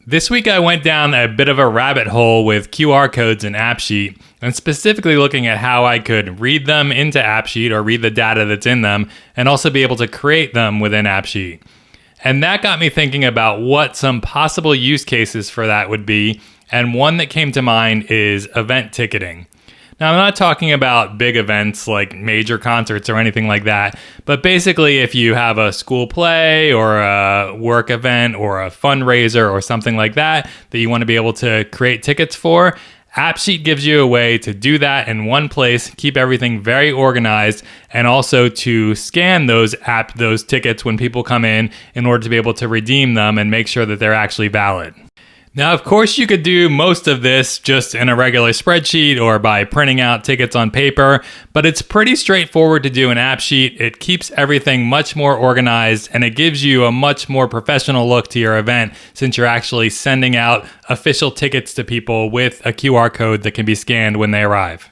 This week I went down a bit of a rabbit hole with QR codes in AppSheet, and specifically looking at how I could read them into AppSheet or read the data that's in them, and also be able to create them within AppSheet. And that got me thinking about what some possible use cases for that would be, and one that came to mind is event ticketing. Now, I'm not talking about big events like major concerts or anything like that, but basically if you have a school play or a work event or a fundraiser or something like that that you want to be able to create tickets for, AppSheet gives you a way to do that in one place, keep everything very organized, and also to scan those tickets when people come in order to be able to redeem them and make sure that they're actually valid. Now, of course, you could do most of this just in a regular spreadsheet or by printing out tickets on paper, but it's pretty straightforward to do in AppSheet. It keeps everything much more organized, and it gives you a much more professional look to your event since you're actually sending out official tickets to people with a QR code that can be scanned when they arrive.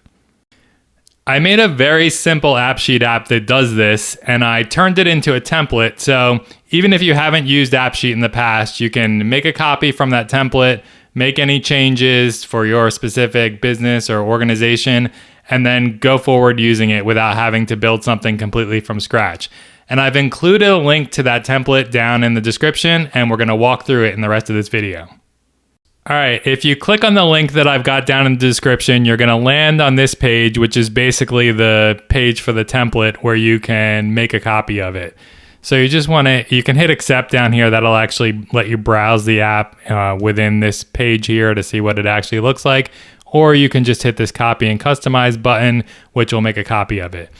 I made a very simple AppSheet app that does this, and I turned it into a template. So even if you haven't used AppSheet in the past, you can make a copy from that template, make any changes for your specific business or organization, and then go forward using it without having to build something completely from scratch. And I've included a link to that template down in the description, and we're going to walk through it in the rest of this video. All right, if you click on the link that I've got down in the description, you're going to land on this page, which is basically the page for the template where you can make a copy of it. So you can hit accept down here. That'll actually let you browse the app within this page here to see what it actually looks like. Or you can just hit this copy and customize button, which will make a copy of it.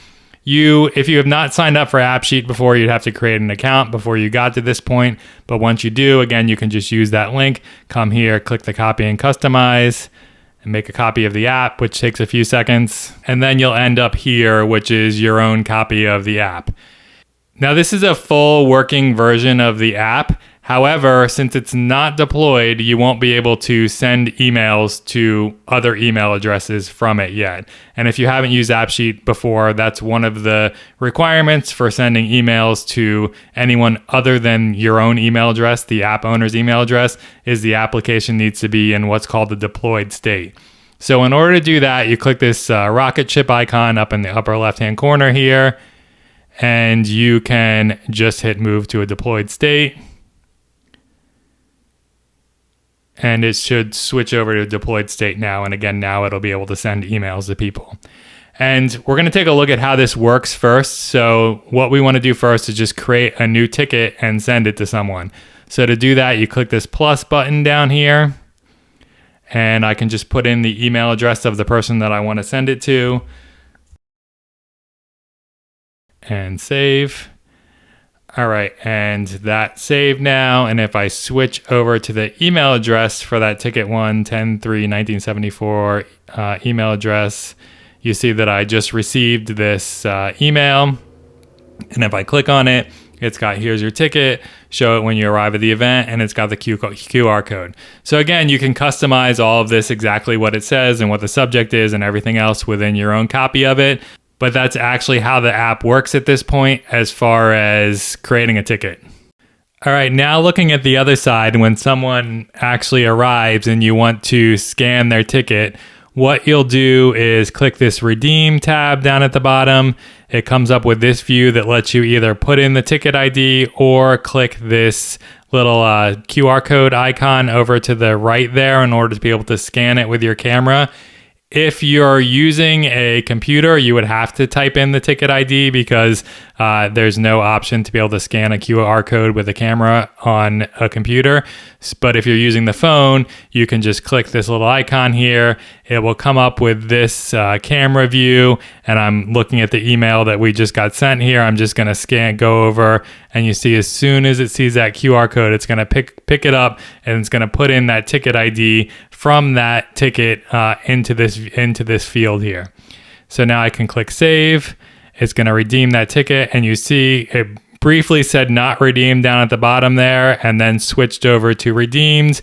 If you have not signed up for AppSheet before, you'd have to create an account before you got to this point. But once you do, again, you can just use that link, come here, click the copy and customize, and make a copy of the app, which takes a few seconds. And then you'll end up here, which is your own copy of the app. Now, this is a full working version of the app. However, since it's not deployed, you won't be able to send emails to other email addresses from it yet. And if you haven't used AppSheet before, that's one of the requirements for sending emails to anyone other than your own email address, the app owner's email address, is the application needs to be in what's called the deployed state. So in order to do that, you click this rocket ship icon up in the upper left-hand corner here, and you can just hit move to a deployed state. And it should switch over to deployed state now. And again, now it'll be able to send emails to people. And we're going to take a look at how this works first. So what we want to do first is just create a new ticket and send it to someone. So to do that, you click this plus button down here. And I can just put in the email address of the person that I want to send it to. And save. All right, and that's saved now. And if I switch over to the email address for that ticket 1-10-3-1974 email address, you see that I just received this email. And if I click on it, it's got here's your ticket, show it when you arrive at the event, and it's got the QR code. So again, you can customize all of this exactly what it says and what the subject is and everything else within your own copy of it. But that's actually how the app works at this point as far as creating a ticket. All right, now looking at the other side, when someone actually arrives and you want to scan their ticket, what you'll do is click this redeem tab down at the bottom. It comes up with this view that lets you either put in the ticket ID or click this little QR code icon over to the right there in order to be able to scan it with your camera. If you're using a computer, you would have to type in the ticket ID because there's no option to be able to scan a QR code with a camera on a computer. But if you're using the phone, you can just click this little icon here. It will come up with this camera view, and I'm looking at the email that we just got sent here. I'm just going to go over, and you see as soon as it sees that QR code, it's going to pick it up, and it's going to put in that ticket ID from that ticket into this field here. So now I can click save. It's going to redeem that ticket, and you see it briefly said not redeemed down at the bottom there, and then switched over to redeemed,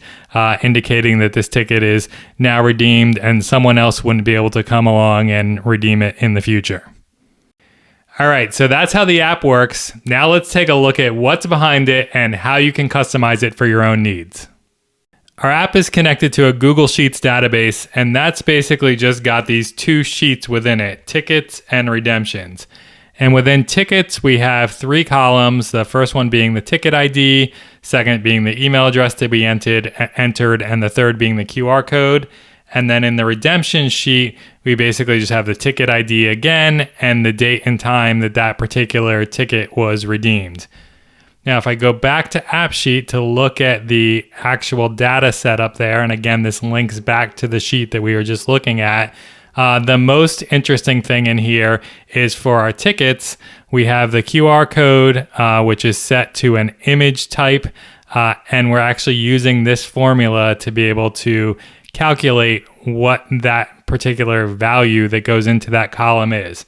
indicating that this ticket is now redeemed and someone else wouldn't be able to come along and redeem it in the future. All right, so that's how the app works. Now let's take a look at what's behind it and how you can customize it for your own needs. Our app is connected to a Google Sheets database, and that's basically just got these two sheets within it, tickets and redemptions. And within tickets, we have 3 columns, the first one being the ticket ID, second being the email address to be entered, and the third being the QR code. And then in the redemption sheet, we basically just have the ticket ID again and the date and time that that particular ticket was redeemed. Now, if I go back to AppSheet to look at the actual data set up there, and again, this links back to the sheet that we were just looking at, the most interesting thing in here is for our tickets, we have the QR code, which is set to an image type, and we're actually using this formula to be able to calculate what that particular value that goes into that column is.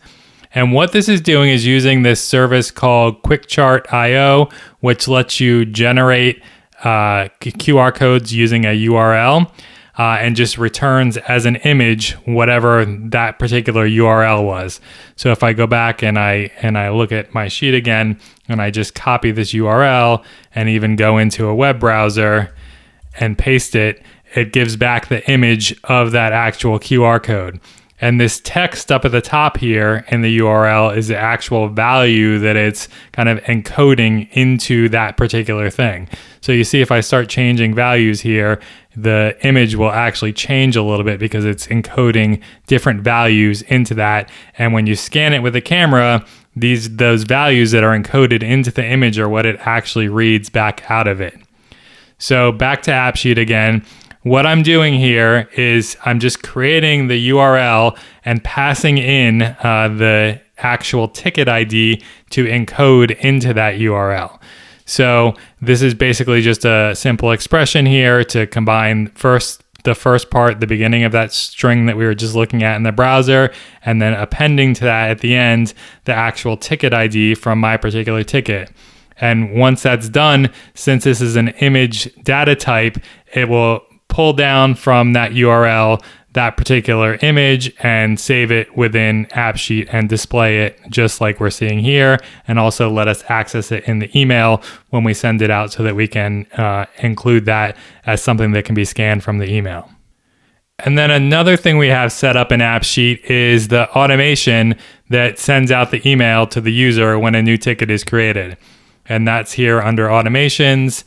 And what this is doing is using this service called QuickChart.io, which lets you generate QR codes using a URL and just returns as an image whatever that particular URL was. So if I go back and I look at my sheet again and I just copy this URL and even go into a web browser and paste it, it gives back the image of that actual QR code. And this text up at the top here in the URL is the actual value that it's kind of encoding into that particular thing. So you see if I start changing values here, the image will actually change a little bit because it's encoding different values into that. And when you scan it with the camera, those values that are encoded into the image are what it actually reads back out of it. So back to AppSheet again. What I'm doing here is I'm just creating the URL and passing in the actual ticket ID to encode into that URL. So this is basically just a simple expression here to combine the first part, the beginning of that string that we were just looking at in the browser, and then appending to that at the end, the actual ticket ID from my particular ticket. And once that's done, since this is an image data type, it will pull down from that URL that particular image and save it within AppSheet and display it just like we're seeing here, and also let us access it in the email when we send it out so that we can include that as something that can be scanned from the email. And then another thing we have set up in AppSheet is the automation that sends out the email to the user when a new ticket is created. And that's here under automations.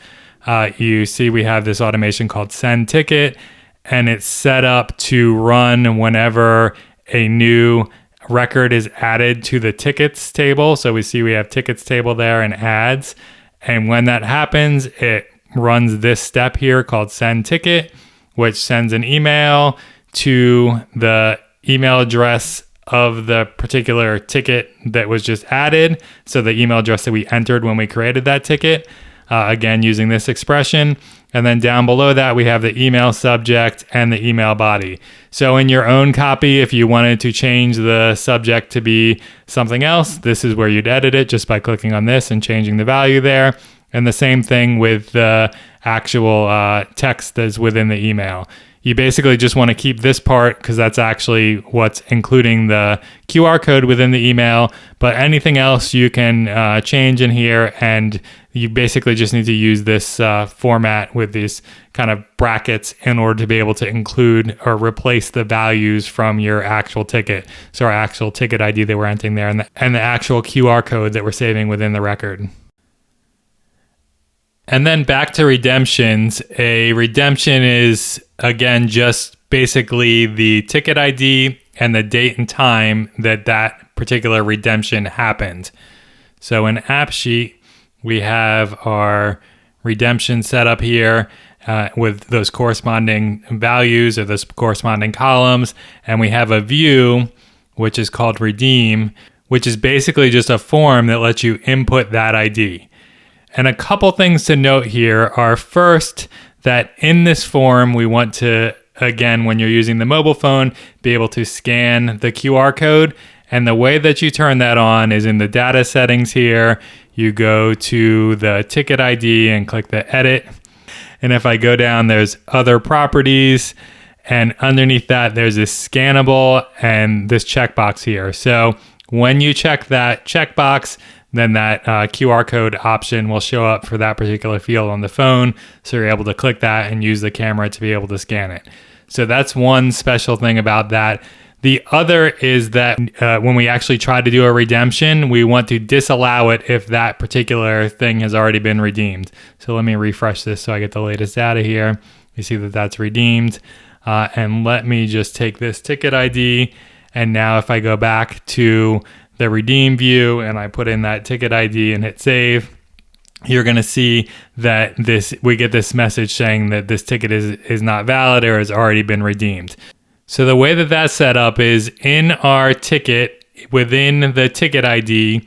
You see we have this automation called Send Ticket, and it's set up to run whenever a new record is added to the tickets table. So we see we have tickets table there and ads. And when that happens, it runs this step here called Send Ticket, which sends an email to the email address of the particular ticket that was just added. So the email address that we entered when we created that ticket. Again, using this expression. And then down below that, we have the email subject and the email body. So in your own copy, if you wanted to change the subject to be something else, this is where you'd edit it just by clicking on this and changing the value there. And the same thing with the actual text that's within the email. You basically just want to keep this part because that's actually what's including the QR code within the email, but anything else you can change in here, and you basically just need to use this format with these kind of brackets in order to be able to include or replace the values from your actual ticket. So our actual ticket ID that we're entering there and the actual QR code that we're saving within the record. And then back to redemptions. A redemption is, again, just basically the ticket ID and the date and time that that particular redemption happened. So in AppSheet, we have our redemption set up here with those corresponding values or those corresponding columns. And we have a view, which is called redeem, which is basically just a form that lets you input that ID. And a couple things to note here are, first, that in this form, we want to, again, when you're using the mobile phone, be able to scan the QR code. And the way that you turn that on is in the data settings here. You go to the ticket ID and click the edit. And if I go down, there's other properties. And underneath that, there's this scannable and this checkbox here. So When you check that checkbox, then that QR code option will show up for that particular field on the phone. So you're able to click that and use the camera to be able to scan it. So that's one special thing about that. The other is that when we actually try to do a redemption, we want to disallow it if that particular thing has already been redeemed. So let me refresh this so I get the latest data here. You see that that's redeemed. And let me just take this ticket ID. And now if I go back to the redeem view and I put in that ticket ID and hit save, you're going to see that we get this message saying that this ticket is not valid or has already been redeemed. So the way that that's set up is in our ticket, within the ticket ID,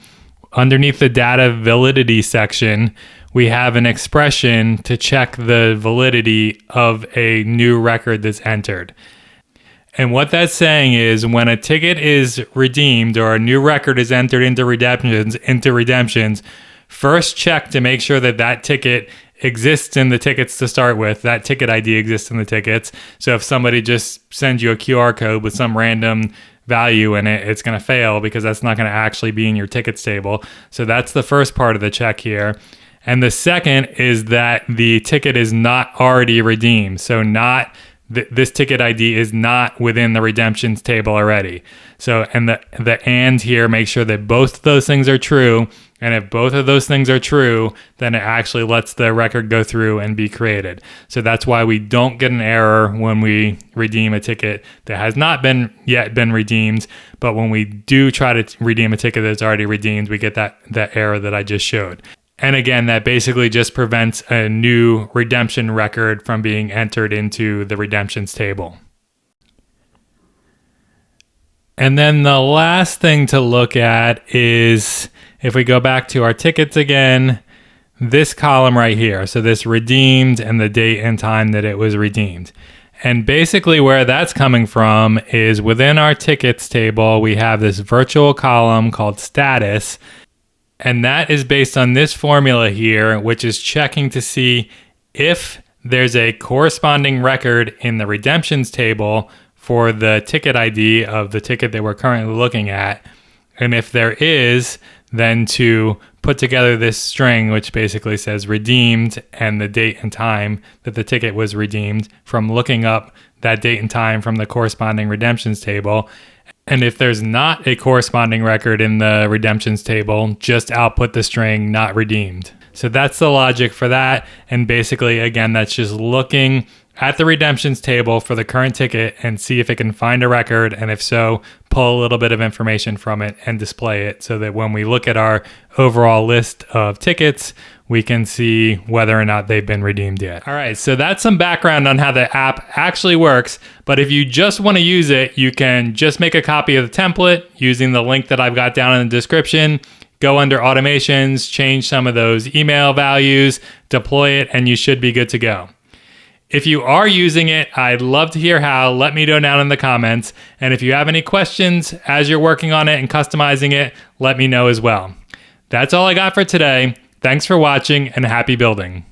underneath the data validity section, we have an expression to check the validity of a new record that's entered. And what that's saying is when a ticket is redeemed or a new record is entered into redemptions, first check to make sure that that ticket exists in the tickets to start with. That ticket ID exists in the tickets. So if somebody just sends you a QR code with some random value in it, it's going to fail because that's not going to actually be in your tickets table. So that's the first part of the check here. And the second is that the ticket is not already redeemed. So this ticket ID is not within the redemptions table already. So, and the and here, make sure that both of those things are true. And if both of those things are true, then it actually lets the record go through and be created. So that's why we don't get an error when we redeem a ticket that has not yet been redeemed. But when we do try to redeem a ticket that's already redeemed, we get that error that I just showed. And again, that basically just prevents a new redemption record from being entered into the redemptions table. And then the last thing to look at is if we go back to our tickets again, this column right here. So this redeemed and the date and time that it was redeemed. And basically where that's coming from is within our tickets table, we have this virtual column called status. And that is based on this formula here, which is checking to see if there's a corresponding record in the redemptions table for the ticket ID of the ticket that we're currently looking at. And if there is, then to put together this string, which basically says redeemed and the date and time that the ticket was redeemed from looking up that date and time from the corresponding redemptions table. And if there's not a corresponding record in the redemptions table, just output the string not redeemed. So that's the logic for that. And basically, again, that's just looking at the redemptions table for the current ticket and see if it can find a record. And if so, pull a little bit of information from it and display it so that when we look at our overall list of tickets, we can see whether or not they've been redeemed yet. All right, so that's some background on how the app actually works. But if you just want to use it, you can just make a copy of the template using the link that I've got down in the description. Go under automations, change some of those email values, deploy it, and you should be good to go. If you are using it, I'd love to hear how. Let me know down in the comments. And if you have any questions as you're working on it and customizing it, let me know as well. That's all I got for today. Thanks for watching and happy building.